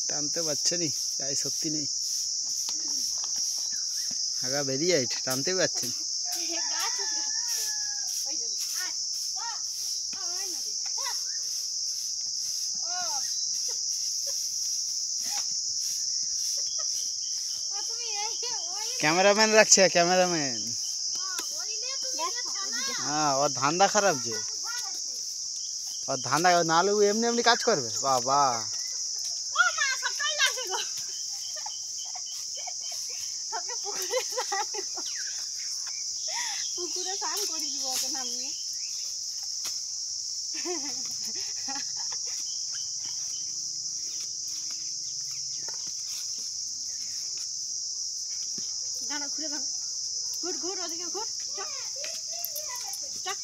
টানতে পারছে নি, গায়ে শক্তি নেই, আগা বেরিয়ে যায়, টানতে পারছে না। ক্যামেরাম্যান রাখছে, ক্যামেরাম্যান। হ্যাঁ, ওর ধান্দা খারাপ যে, ওর ধান্দা নাহলে ও এমনি এমনি কাজ করবে। বাবা পুকুরে স্নান করে দিব ওকে নামিয়ে। দাঁড়া, ঘুরে দাঁড়া, ঘুর ঘুর, ওদিকে ঘুর, চক চক।